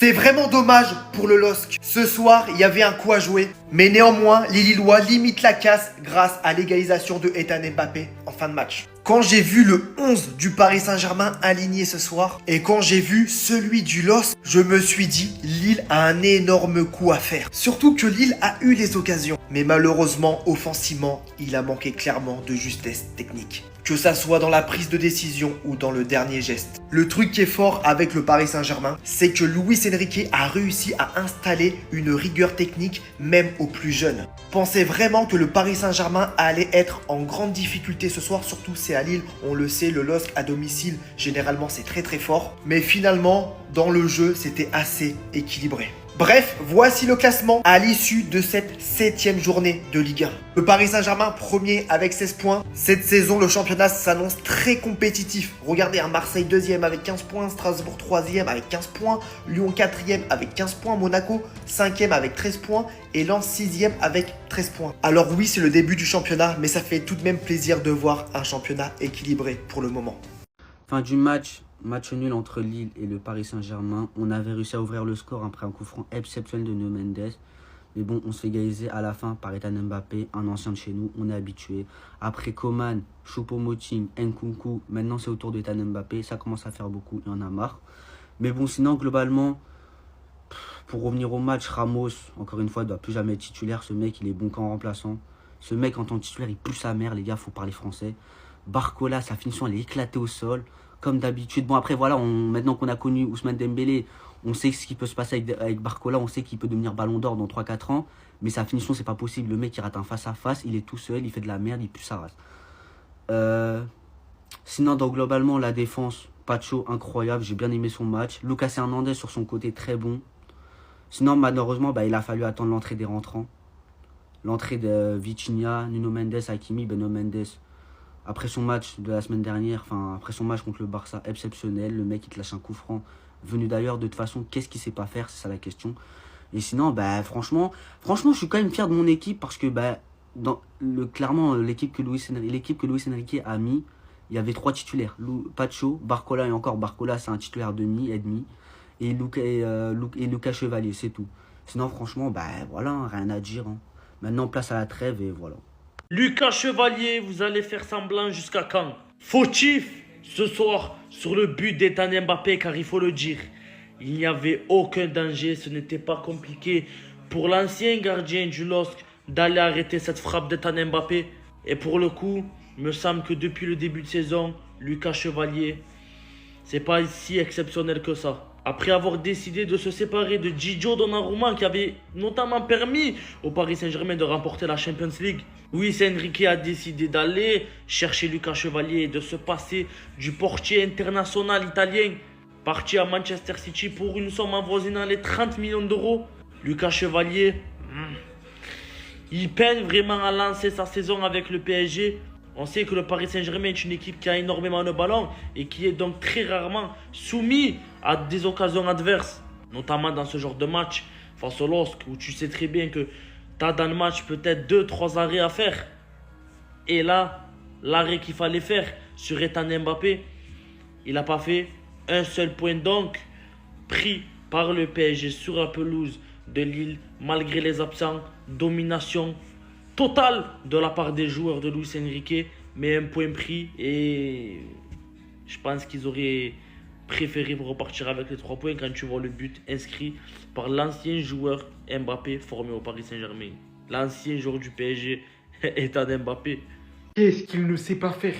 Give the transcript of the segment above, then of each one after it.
C'est vraiment dommage pour le LOSC. Ce soir, il y avait un coup à jouer. Mais néanmoins, les Lillois limitent la casse grâce à l'égalisation de Ethan Mbappé en fin de match. Quand j'ai vu le 11 du Paris Saint-Germain aligné ce soir et quand j'ai vu celui du LOSC, je me suis dit Lille a un énorme coup à faire. Surtout que Lille a eu les occasions. Mais malheureusement, offensivement, il a manqué clairement de justesse technique. Que ça soit dans la prise de décision ou dans le dernier geste. Le truc qui est fort avec le Paris Saint-Germain, c'est que Luis Enrique a réussi à installer une rigueur technique même aux plus jeunes. Pensez vraiment que le Paris Saint-Germain allait être en grande difficulté ce soir, surtout c'est à Lille, on le sait, le LOSC à domicile, généralement c'est très très fort. Mais finalement, dans le jeu, c'était assez équilibré. Bref, voici le classement à l'issue de cette 7e journée de Ligue 1. Le Paris Saint-Germain premier avec 16 points. Cette saison, le championnat s'annonce très compétitif. Regardez, Marseille 2e avec 15 points, Strasbourg 3e avec 15 points, Lyon 4e avec 15 points, Monaco 5e avec 13 points et Lens 6e avec 13 points. Alors oui, c'est le début du championnat, mais ça fait tout de même plaisir de voir un championnat équilibré pour le moment. Fin du match nul entre Lille et le Paris Saint-Germain. On avait réussi à ouvrir le score après un coup franc exceptionnel de Nuno Mendes. Mais bon, on se fait égaliser à la fin par Ethan Mbappé, un ancien de chez nous, on est habitué. Après Coman, Choupo-Moting, Nkunku, maintenant c'est au tour d'Ethan Mbappé. Ça commence à faire beaucoup, il y en a marre. Mais bon, sinon, globalement, pour revenir au match, Ramos, encore une fois, ne doit plus jamais être titulaire. Ce mec, il est bon qu'en remplaçant. Ce mec, en tant que titulaire, il pue sa mère, les gars, faut parler français. Barcola, sa finition, elle est éclatée au sol. Comme d'habitude. Bon, après, voilà, maintenant qu'on a connu Ousmane Dembélé, on sait ce qui peut se passer avec Barcola. On sait qu'il peut devenir ballon d'or dans 3-4 ans. Mais sa finition, c'est pas possible. Le mec, il rate un face-à-face. Il est tout seul. Il fait de la merde. Il pue sa race. Sinon, donc, globalement, la défense, Pacho, incroyable. J'ai bien aimé son match. Lucas Hernandez, sur son côté, très bon. Sinon, malheureusement, il a fallu attendre l'entrée des rentrants. L'entrée de Vitinha, Nuno Mendes, Hakimi, Beno Mendes. Après son match de la semaine dernière, après son match contre le Barça, exceptionnel. Le mec, il te lâche un coup franc. Venu d'ailleurs, de toute façon, qu'est-ce qu'il sait pas faire? C'est ça la question. Et sinon, franchement, je suis quand même fier de mon équipe parce que, clairement, l'équipe que Luis Enrique a mis, il y avait 3 titulaires. Pacho, Barcola et encore Barcola, c'est un titulaire demi. Et Lucas Chevalier, c'est tout. Sinon, franchement, voilà, rien à dire. Maintenant, place à la trêve et voilà. Lucas Chevalier, vous allez faire semblant jusqu'à quand? Fautif ce soir sur le but d'Ethan Mbappé, car il faut le dire, il n'y avait aucun danger, ce n'était pas compliqué pour l'ancien gardien du LOSC d'aller arrêter cette frappe d'Ethan Mbappé. Et pour le coup, il me semble que depuis le début de saison, Lucas Chevalier, c'est pas si exceptionnel que ça. Après avoir décidé de se séparer de Gigio Donnarumma, qui avait notamment permis au Paris Saint-Germain de remporter la Champions League, Luis Enrique a décidé d'aller chercher Lucas Chevalier et de se passer du portier international italien, parti à Manchester City pour une somme avoisinant les 30 millions d'euros. Lucas Chevalier, il peine vraiment à lancer sa saison avec le PSG. On sait que le Paris Saint-Germain est une équipe qui a énormément de ballons et qui est donc très rarement soumis à des occasions adverses, notamment dans ce genre de match face au LOSC, où tu sais très bien que tu as dans le match peut-être 2-3 arrêts à faire. Et là, l'arrêt qu'il fallait faire sur Ethan Mbappé, il n'a pas fait un seul point, donc pris par le PSG sur la pelouse de Lille, malgré les absents. Domination totale de la part des joueurs de Luis Enrique, mais un point pris, et je pense qu'ils auraient préféré repartir avec les 3 points quand tu vois le but inscrit par l'ancien joueur Mbappé formé au Paris Saint-Germain. L'ancien joueur du PSG, Ethan Mbappé. Qu'est-ce qu'il ne sait pas faire?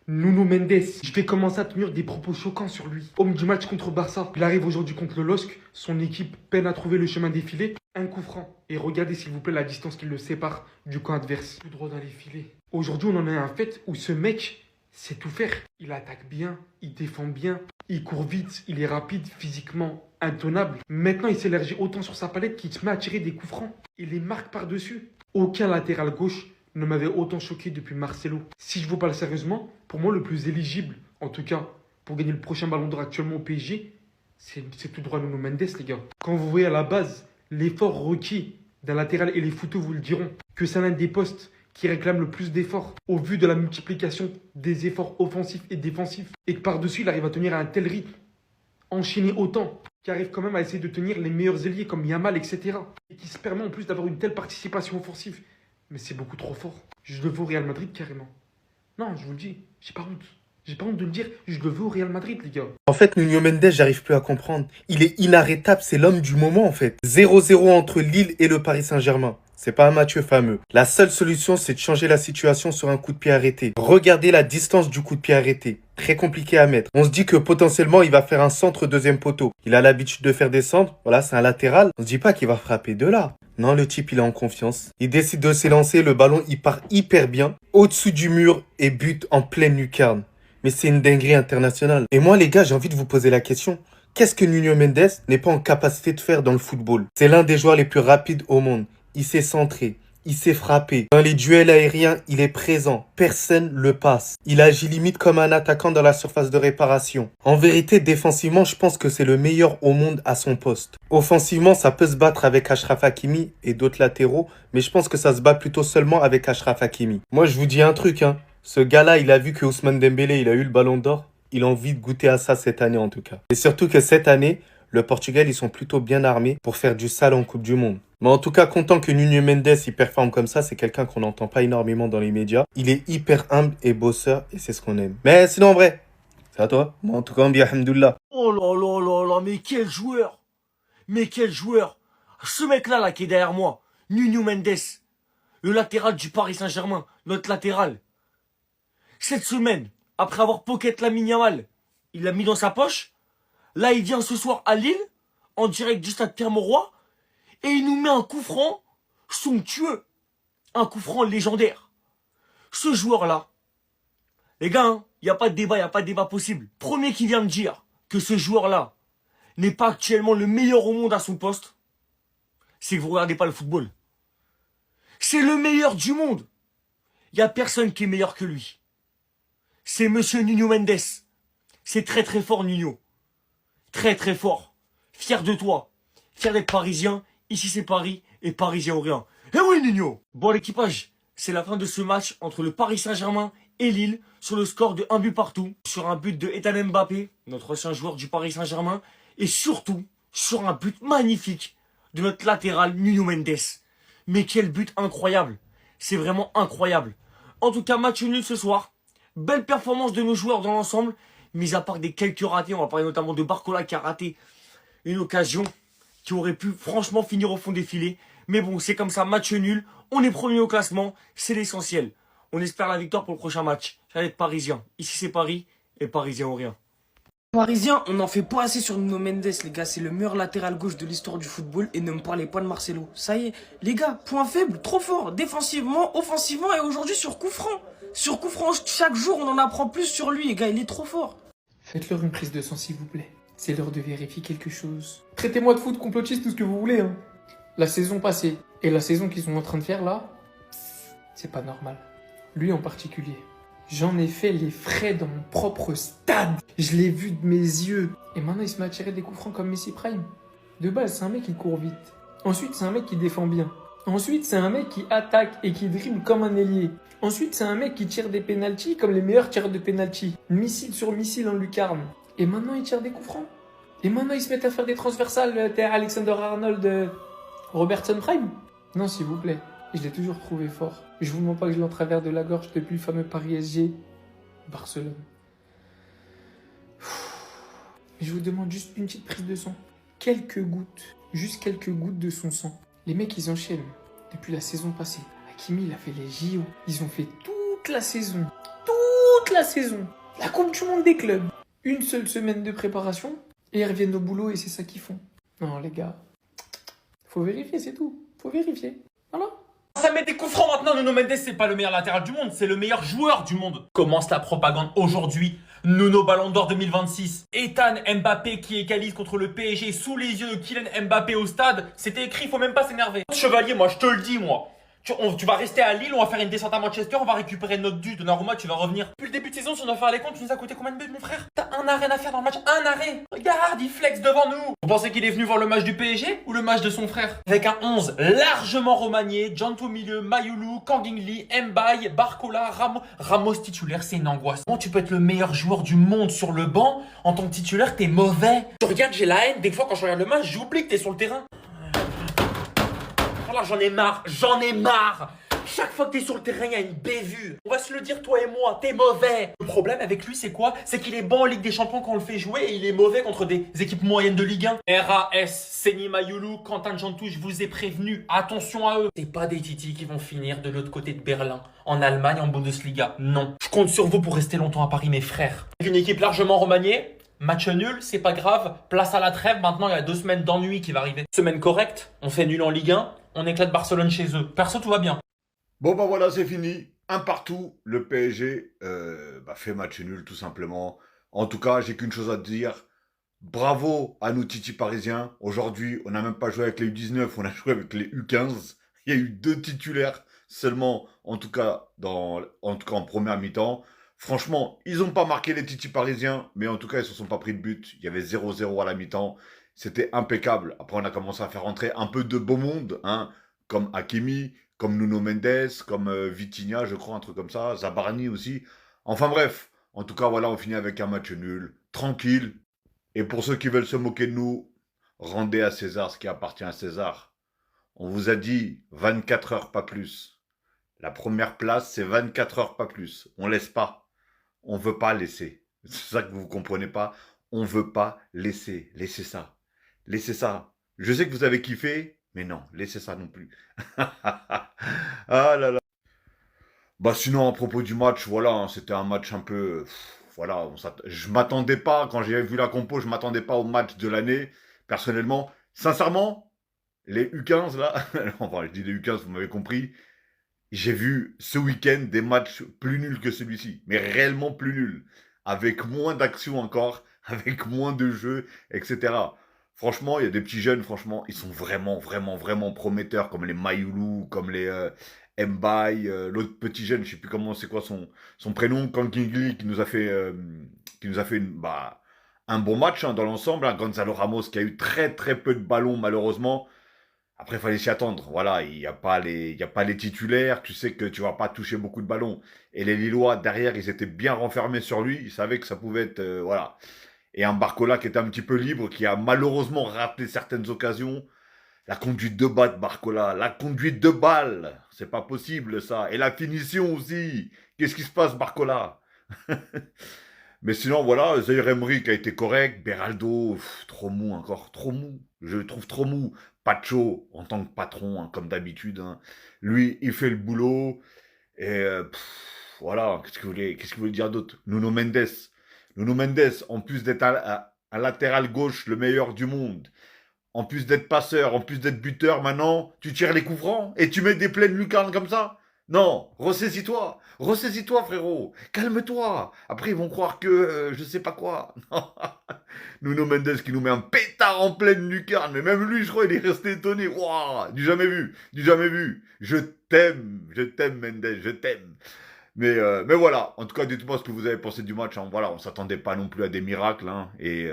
Nuno Mendes, je vais commencer à tenir des propos choquants sur lui. Homme du match contre Barça, il arrive aujourd'hui contre le LOSC, son équipe peine à trouver le chemin des filets, un coup franc. Et regardez s'il vous plaît la distance qui le sépare du camp adverse. Tout droit dans les filets. Aujourd'hui on en a un fait où ce mec sait tout faire. Il attaque bien, il défend bien, il court vite, il est rapide, physiquement intenable. Maintenant il s'élargit autant sur sa palette qu'il se met à tirer des coups francs. Il les marque par-dessus. Aucun latéral gauche ne m'avait autant choqué depuis Marcelo. Si je vous parle sérieusement, pour moi le plus éligible, en tout cas pour gagner le prochain ballon d'or actuellement au PSG, c'est tout droit Nuno Mendes, les gars. Quand vous voyez à la base l'effort requis d'un latéral, et les photos vous le diront, que c'est l'un des postes qui réclame le plus d'efforts au vu de la multiplication des efforts offensifs et défensifs, et que par-dessus il arrive à tenir à un tel rythme, enchaîner autant, qui arrive quand même à essayer de tenir les meilleurs ailiers comme Yamal, etc. Et qui se permet en plus d'avoir une telle participation offensive. Mais c'est beaucoup trop fort. Je le veux au Real Madrid carrément. Non, je vous le dis, j'ai pas honte. J'ai pas honte de le dire, je le veux au Real Madrid, les gars. En fait, Nuno Mendes, j'arrive plus à comprendre. Il est inarrêtable, c'est l'homme du moment en fait. 0-0 entre Lille et le Paris Saint-Germain. C'est pas un match fameux. La seule solution, c'est de changer la situation sur un coup de pied arrêté. Regardez la distance du coup de pied arrêté. Très compliqué à mettre. On se dit que potentiellement, il va faire un centre deuxième poteau. Il a l'habitude de faire des centres. Voilà, c'est un latéral. On se dit pas qu'il va frapper de là. Non, le type, il est en confiance. Il décide de s'élancer. Le ballon, il part hyper bien. Au-dessus du mur et but en pleine lucarne. Mais c'est une dinguerie internationale. Et moi, les gars, j'ai envie de vous poser la question. Qu'est-ce que Nuno Mendes n'est pas en capacité de faire dans le football? C'est l'un des joueurs les plus rapides au monde. Il sait centrer. Il sait frapper. Dans les duels aériens, il est présent. Personne le passe. Il agit limite comme un attaquant dans la surface de réparation. En vérité, défensivement, je pense que c'est le meilleur au monde à son poste. Offensivement, ça peut se battre avec Achraf Hakimi et d'autres latéraux, mais je pense que ça se bat plutôt seulement avec Achraf Hakimi. Moi, je vous dis un truc, hein. Ce gars-là, il a vu que Ousmane Dembélé, il a eu le ballon d'or. Il a envie de goûter à ça cette année en tout cas. Et surtout que cette année, le Portugal, ils sont plutôt bien armés pour faire du sale en Coupe du Monde. Mais en tout cas, content que Nuno Mendes, il performe comme ça, c'est quelqu'un qu'on n'entend pas énormément dans les médias. Il est hyper humble et bosseur et c'est ce qu'on aime. Mais sinon, en vrai, c'est à toi. Moi, en tout cas, on dit alhamdoulilah. Oh là là là là, mais quel joueur! Mais quel joueur! Ce mec-là, là, qui est derrière moi, Nuno Mendes, le latéral du Paris Saint-Germain, notre latéral. Cette semaine, après avoir pocket Lamine Yamal, il l'a mis dans sa poche. Là, il vient ce soir à Lille, en direct du stade Pierre-Mauroy, et il nous met un coup franc somptueux. Un coup franc légendaire. Ce joueur-là, les gars, il n'y a pas de débat, il n'y a pas de débat possible. Premier qui vient me dire que ce joueur-là n'est pas actuellement le meilleur au monde à son poste, c'est que vous ne regardez pas le football. C'est le meilleur du monde. Il n'y a personne qui est meilleur que lui. C'est monsieur Nuno Mendes. C'est très très fort, Nuno. Très très fort. Fier de toi. Fier d'être parisien. Ici c'est Paris et parisien ou rien. Eh oui, Nuno. Bon, l'équipage, c'est la fin de ce match entre le Paris Saint-Germain et Lille sur le score de 1 but partout. Sur un but de Ethan Mbappé, notre ancien joueur du Paris Saint-Germain. Et surtout, sur un but magnifique de notre latéral Nuno Mendes. Mais quel but incroyable. C'est vraiment incroyable. En tout cas, match nul ce soir. Belle performance de nos joueurs dans l'ensemble. Mis à part des quelques ratés, on va parler notamment de Barcola qui a raté une occasion qui aurait pu franchement finir au fond des filets. Mais bon, c'est comme ça, match nul. On est premier au classement, c'est l'essentiel. On espère la victoire pour le prochain match. Ça va être parisien. Ici c'est Paris et parisien ou rien. Parisien, on n'en fait pas assez sur Nuno Mendes, les gars. C'est le meilleur latéral gauche de l'histoire du football. Et ne me parlez pas de Marcelo. Ça y est, les gars, point faible, trop fort. Défensivement, offensivement et aujourd'hui sur coup franc. Sur coup franc, chaque jour, on en apprend plus sur lui, les gars. Il est trop fort. Faites-leur une prise de sang, s'il vous plaît. C'est l'heure de vérifier quelque chose. Traitez-moi de foot, complotiste, tout ce que vous voulez, hein. La saison passée et la saison qu'ils sont en train de faire là, c'est pas normal. Lui en particulier. J'en ai fait les frais dans mon propre stade. Je l'ai vu de mes yeux. Et maintenant, il se met à tirer des coups francs comme Messi Prime. De base, c'est un mec qui court vite. Ensuite, c'est un mec qui défend bien. Ensuite, c'est un mec qui attaque et qui dribble comme un ailier. Ensuite, c'est un mec qui tire des pénaltys comme les meilleurs tireurs de pénalty. Missile sur missile en lucarne. Et maintenant, il tire des coups francs. Et maintenant, ils se mettent à faire des transversales. T'es Alexander-Arnold, Robertson Prime. Non, s'il vous plaît. Je l'ai toujours trouvé fort. Je vous mens pas que je l'ai en travers de la gorge depuis le fameux Paris SG Barcelone. Je vous demande juste une petite prise de sang. Quelques gouttes. Juste quelques gouttes de son sang. Les mecs, ils enchaînent. Depuis la saison passée. Hakimi, il a fait les JO. Ils ont fait toute la saison. Toute la saison. La Coupe du Monde des clubs. Une seule semaine de préparation. Et ils reviennent au boulot et c'est ça qu'ils font. Non, les gars. Faut vérifier, c'est tout. Faut vérifier. Voilà. Ça met des coups francs maintenant. Nuno Mendes, c'est pas le meilleur latéral du monde, c'est le meilleur joueur du monde. Commence la propagande aujourd'hui. Nuno Ballon d'Or 2026. Ethan Mbappé qui égalise contre le PSG sous les yeux de Kylian Mbappé au stade. C'était écrit, faut même pas s'énerver. Chevalier, moi je te le dis, moi. Tu vas rester à Lille, on va faire une descente à Manchester, on va récupérer notre dû. Donnarumma, tu vas revenir. Depuis le début de saison, si on doit faire les comptes, tu nous as coûté combien de buts, mon frère? T'as un arrêt à faire dans le match, un arrêt. Regarde, il flex devant nous. Vous pensez qu'il est venu voir le match du PSG ou le match de son frère? Avec un 11 largement remanié, Janto au milieu, Mayulu, Kangin Mbaye, Barcola, Ramos titulaire, c'est une angoisse. Comment tu peux être le meilleur joueur du monde sur le banc en tant que titulaire, t'es mauvais? Je regarde, j'ai la haine. Des fois, quand je regarde le match, j'oublie que t'es sur le terrain. Voilà, j'en ai marre. Chaque fois que t'es sur le terrain, il y a une bévue. On va se le dire, toi et moi, t'es mauvais. Le problème avec lui, c'est quoi? C'est qu'il est bon en Ligue des Champions quand on le fait jouer et il est mauvais contre des équipes moyennes de Ligue 1. RAS, Seni Mayulu, Quentin Jantou, je vous ai prévenu, attention à eux. C'est pas des titis qui vont finir de l'autre côté de Berlin, en Allemagne, en Bundesliga. Non. Je compte sur vous pour rester longtemps à Paris, mes frères. Avec une équipe largement remaniée, match nul, c'est pas grave. Place à la trêve, maintenant il y a 2 semaines d'ennui qui va arriver. Semaine correcte, on fait nul en Ligue 1, on éclate Barcelone chez eux. Perso, tout va bien. Bon, bah voilà, c'est fini. Un partout. Le PSG fait match nul, tout simplement. En tout cas, j'ai qu'une chose à te dire. Bravo à nous Titi parisiens. Aujourd'hui, on n'a même pas joué avec les U19, on a joué avec les U15. Il y a eu 2 titulaires seulement, en tout cas en première mi-temps. Franchement, ils n'ont pas marqué les Titi parisiens, mais en tout cas, ils ne se sont pas pris de but. Il y avait 0-0 à la mi-temps. C'était impeccable. Après, on a commencé à faire rentrer un peu de beau monde, hein, comme Hakimi, comme Nuno Mendes, comme Vitinha, je crois, un truc comme ça, Zabarni aussi. Enfin bref, en tout cas, voilà, on finit avec un match nul, tranquille. Et pour ceux qui veulent se moquer de nous, rendez à César ce qui appartient à César. On vous a dit 24 heures, pas plus. La première place, c'est 24 heures, pas plus. On laisse pas. On veut pas laisser. C'est ça que vous ne comprenez pas. On veut pas laisser. Laissez ça. Laissez ça. Je sais que vous avez kiffé, mais non, laissez ça non plus. Ah là là. Bah sinon, à propos du match, voilà, hein, c'était un match un peu... voilà, je m'attendais pas, quand j'ai vu la compo, je m'attendais pas au match de l'année, personnellement. Sincèrement, les U15 là, enfin je dis les U15, vous m'avez compris, j'ai vu ce week-end des matchs plus nuls que celui-ci, mais réellement plus nuls, avec moins d'action encore, avec moins de jeux, etc. Franchement, il y a des petits jeunes, franchement, ils sont vraiment prometteurs, comme les Mayulu, comme les Mbaye, l'autre petit jeune, je sais plus comment, c'est quoi son prénom, Kangin qui nous a fait, un bon match hein, dans l'ensemble. Hein. Gonzalo Ramos qui a eu très peu de ballons, malheureusement. Après, il fallait s'y attendre. Voilà, il n'y a pas les titulaires. Tu sais que tu vas pas toucher beaucoup de ballons. Et les Lillois, derrière, ils étaient bien renfermés sur lui. Ils savaient que ça pouvait être... voilà. Et un Barcola qui était un petit peu libre, qui a malheureusement raté certaines occasions. La conduite de balle de Barcola, la conduite de balle, c'est pas possible ça. Et la finition aussi. Qu'est-ce qui se passe, Barcola? Mais sinon, voilà, Zaïre Emery qui a été correct. Beraldo, trop mou encore, trop mou. Je le trouve trop mou. Pacho, en tant que patron, hein, comme d'habitude. Hein. Lui, il fait le boulot. Et voilà, qu'est-ce que vous voulez dire d'autre? Nuno Mendes, en plus d'être un latéral gauche, le meilleur du monde, en plus d'être passeur, en plus d'être buteur, maintenant, tu tires les coups francs et tu mets des pleines lucarnes comme ça? Non, ressaisis-toi, frérot, calme-toi. Après, ils vont croire que je sais pas quoi. Nuno Mendes qui nous met un pétard en pleine lucarne, mais même lui, je crois, il est resté étonné. Waouh, du jamais vu. Je t'aime, Mendes, je t'aime. Mais voilà, en tout cas, dites-moi ce que vous avez pensé du match. Hein. Voilà, on s'attendait pas non plus à des miracles. Hein. Et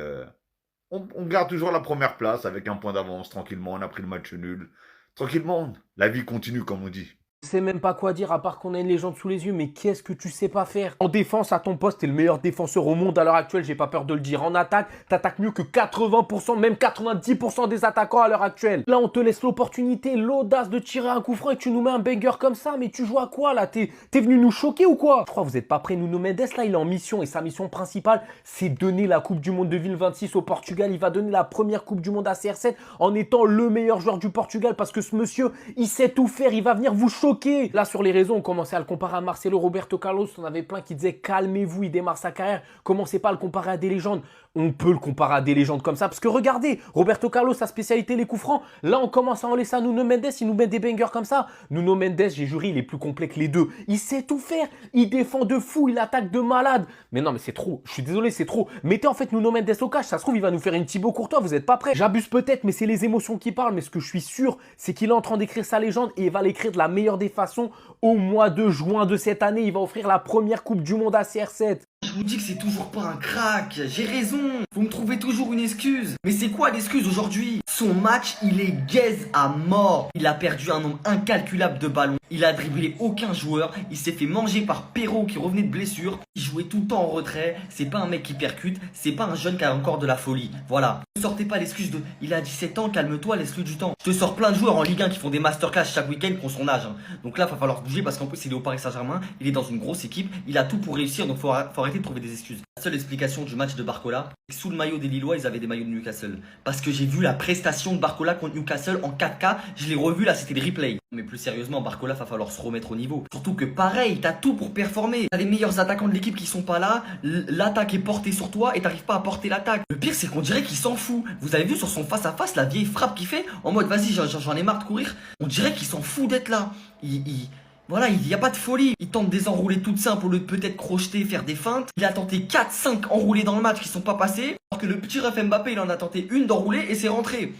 on garde toujours la première place avec un point d'avance, tranquillement. On a pris le match nul. Tranquillement, la vie continue, comme on dit. Je sais même pas quoi dire à part qu'on a une légende sous les yeux, mais qu'est-ce que tu sais pas faire? En défense, à ton poste, t'es le meilleur défenseur au monde à l'heure actuelle, j'ai pas peur de le dire. En attaque, t'attaques mieux que 80%, même 90% des attaquants à l'heure actuelle. Là, on te laisse l'opportunité, l'audace de tirer un coup franc et tu nous mets un banger comme ça. Mais tu joues à quoi là? T'es venu nous choquer ou quoi? Je crois que vous êtes pas prêts. Nuno Mendes, là, il est en mission et sa mission principale, c'est donner la Coupe du Monde 2026 au Portugal. Il va donner la première Coupe du Monde à CR7 en étant le meilleur joueur du Portugal parce que ce monsieur, il sait tout faire. Il va venir vous choquer. Là, sur les réseaux, on commençait à le comparer à Marcelo, Roberto Carlos. On avait plein qui disaient calmez-vous, il démarre sa carrière. Commencez pas à le comparer à des légendes. on peut le comparer à des légendes comme ça. Parce que regardez, Roberto Carlos, sa spécialité, les coups francs. Là, on commence à en laisser à Nuno Mendes. Il nous met des bangers comme ça. Nuno Mendes, j'ai juré, il est plus complet que les deux. Il sait tout faire. Il défend de fou. Il attaque de malade. Mais non, mais c'est trop. Je suis désolé, c'est trop. Mettez en fait Nuno Mendes au cash. Ça se trouve, il va nous faire une Thibaut Courtois. Vous n'êtes pas prêts. J'abuse peut-être, mais c'est les émotions qui parlent. Mais ce que je suis sûr, c'est qu'il est en train d'écrire sa légende et il va l'écrire de la meilleure des façons. Au mois de juin de cette année, il va offrir la première Coupe du Monde à CR7. Je vous dis que c'est toujours pas un crack, j'ai raison, vous me trouvez toujours une excuse. Mais c'est quoi l'excuse aujourd'hui? Son match, il est gaze à mort. Il a perdu un nombre incalculable de ballons. Il a dribblé aucun joueur. Il s'est fait manger par Perrault qui revenait de blessure. Il jouait tout le temps en retrait. C'est pas un mec qui percute. C'est pas un jeune qui a encore de la folie. Voilà. Ne sortez pas l'excuse de il a 17 ans, calme-toi, laisse-lui du temps. Je te sors plein de joueurs en Ligue 1 qui font des masterclass chaque week-end qui ont son âge. Donc là, il va falloir bouger parce qu'en plus, il est au Paris Saint-Germain. Il est dans une grosse équipe. Il a tout pour réussir. Donc faut arrêter de trouver des excuses. La seule explication du match de Barcola, c'est que sous le maillot des Lillois, ils avaient des maillots de Newcastle. Parce que j'ai vu la prestation de Barcola contre Newcastle en 4K. Je l'ai revu là, c'était le replay. Mais plus sérieusement, Barcola, va falloir se remettre au niveau. Surtout que pareil, t'as tout pour performer. T'as les meilleurs attaquants de l'équipe qui sont pas là. L'attaque est portée sur toi et t'arrives pas à porter l'attaque. Le pire, c'est qu'on dirait qu'il s'en fout. Vous avez vu sur son face-à-face la vieille frappe qu'il fait en mode vas-y, j'en ai marre de courir. On dirait qu'il s'en fout d'être là. Voilà, il n'y a pas de folie. Il tente des enroulés toutes simples au lieu de peut-être crocheter, faire des feintes. Il a tenté 4-5 enroulés dans le match qui sont pas passés. Alors que le petit ref Mbappé, il en a tenté une d'enroulée et c'est rentré.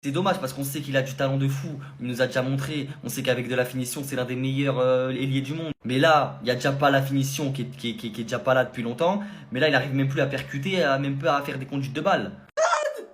C'est dommage parce qu'on sait qu'il a du talent de fou. Il nous a déjà montré. On sait qu'avec de la finition, c'est l'un des meilleurs ailiers du monde. Mais là, il n'y a déjà pas la finition qui est déjà pas là depuis longtemps. Mais là, il arrive même plus à percuter, même plus à faire des conduites de balles.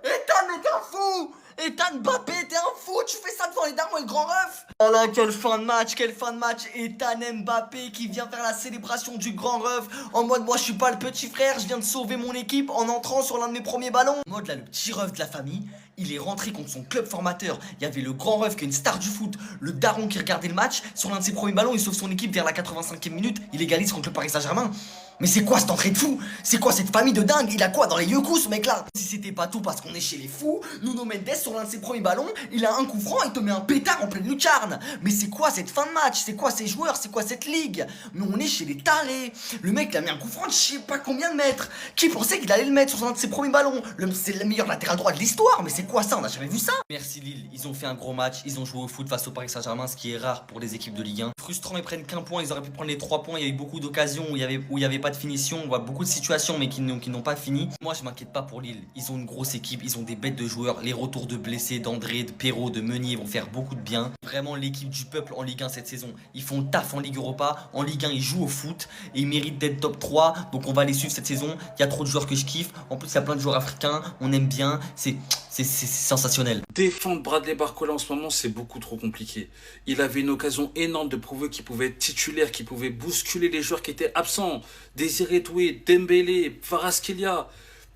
Ethan, mais t'es un fou! Ethan Mbappé, t'es un fou! Tu fais ça devant les darons et le grand ref! Oh là, quelle fin de match, quelle fin de match! Ethan Mbappé qui vient faire la célébration du grand ref en mode moi je suis pas le petit frère, je viens de sauver mon équipe en entrant sur l'un de mes premiers ballons. En mode là, le petit ref de la famille. Il est rentré contre son club formateur. Il y avait le grand ref qui est une star du foot. Le daron qui regardait le match. Sur l'un de ses premiers ballons, il sauve son équipe vers la 85e minute. Il égalise contre le Paris Saint-Germain. Mais c'est quoi cette entrée de fou? C'est quoi cette famille de dingue? Il a quoi dans les yeux ce mec là? Si c'était pas tout parce qu'on est chez les fous, Nuno Mendes sur l'un de ses premiers ballons, il a un coup franc, il te met un pétard en pleine lucarne. Mais c'est quoi cette fin de match? C'est quoi ces joueurs? C'est quoi cette ligue? Mais on est chez les tarés. Le mec il a mis un coup franc de je sais pas combien de mètres. Qui pensait qu'il allait le mettre sur l'un de ses premiers ballons? C'est le meilleur latéral droit de l'histoire. Mais c'est quoi ça? On a jamais vu ça. Merci Lille, ils ont fait un gros match. Ils ont joué au foot face au Paris Saint-Germain, ce qui est rare pour les équipes de Ligue 1. Frustrant, ils prennent qu'un point. Ils auraient pu prendre les 3 points. Il y a eu beaucoup d'occasions où il y avait pas de finition. On voit beaucoup de situations mais qui n'ont pas fini. Moi je m'inquiète pas pour Lille. Ils ont une grosse équipe, ils ont des bêtes de joueurs. Les retours de blessés, d'André, de Perrault, de Meunier vont faire beaucoup de bien. Vraiment l'équipe du peuple en Ligue 1 cette saison. Ils font le taf en Ligue Europa. En Ligue 1 ils jouent au foot et ils méritent d'être top 3. Donc on va les suivre cette saison. Il y a trop de joueurs que je kiffe. En plus il y a plein de joueurs africains. On aime bien. C'est sensationnel. Défendre Bradley Barcola en ce moment, c'est beaucoup trop compliqué. Il avait une occasion énorme de prouver qu'il pouvait être titulaire, qu'il pouvait bousculer les joueurs qui étaient absents. Désiré Doué, Dembélé, Kvaratskhelia.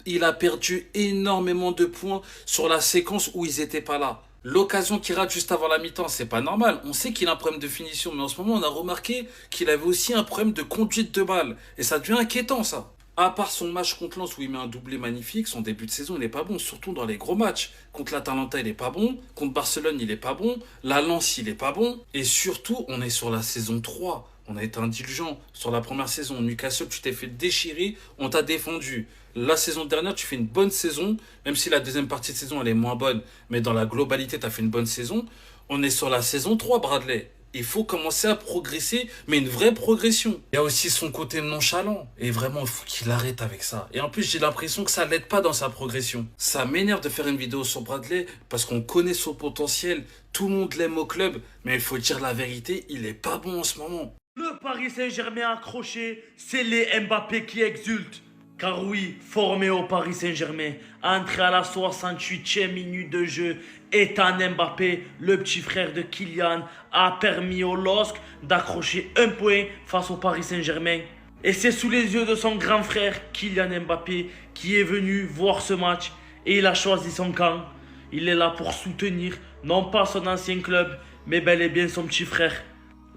Il a perdu énormément de points sur la séquence où ils n'étaient pas là. L'occasion qu'il rate juste avant la mi-temps, c'est pas normal. On sait qu'il a un problème de finition, mais en ce moment, on a remarqué qu'il avait aussi un problème de conduite de balle. Et ça devient inquiétant, ça. À part son match contre Lens où il met un doublé magnifique, son début de saison il n'est pas bon, surtout dans les gros matchs. Contre l'Atalanta il n'est pas bon, contre Barcelone il n'est pas bon, la Lens il n'est pas bon. Et surtout on est sur la saison 3, on a été indulgent. Sur la première saison, Newcastle tu t'es fait déchirer, on t'a défendu. La saison dernière tu fais une bonne saison, même si la deuxième partie de saison elle est moins bonne, mais dans la globalité tu as fait une bonne saison. On est sur la saison 3 Bradley. Il faut commencer à progresser, mais une vraie progression. Il y a aussi son côté nonchalant. Et vraiment, il faut qu'il arrête avec ça. Et en plus, j'ai l'impression que ça l'aide pas dans sa progression. Ça m'énerve de faire une vidéo sur Bradley parce qu'on connaît son potentiel. Tout le monde l'aime au club. Mais il faut dire la vérité, il est pas bon en ce moment. Le Paris Saint-Germain accroché, c'est les Mbappé qui exultent. Car oui, formé au Paris Saint-Germain, entré à la 68e minute de jeu, Ethan Mbappé, le petit frère de Kylian, a permis au LOSC d'accrocher un point face au Paris Saint-Germain. Et c'est sous les yeux de son grand frère, Kylian Mbappé, qui est venu voir ce match et il a choisi son camp. Il est là pour soutenir, non pas son ancien club, mais bel et bien son petit frère.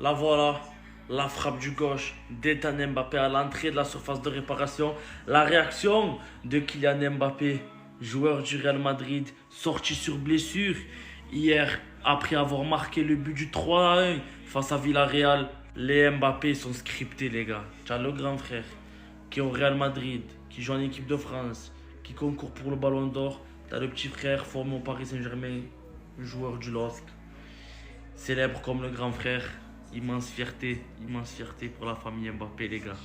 La voilà. La frappe du gauche d'Ethan Mbappé à l'entrée de la surface de réparation. La réaction de Kylian Mbappé, joueur du Real Madrid, sorti sur blessure hier après avoir marqué le but du 3-1 face à Villarreal. Les Mbappé sont scriptés les gars. Tu as le grand frère qui est au Real Madrid, qui joue en équipe de France, qui concourt pour le ballon d'or. T'as le petit frère formé au Paris Saint-Germain, joueur du LOSC. Célèbre comme le grand frère. Immense fierté pour la famille Mbappé, les gars.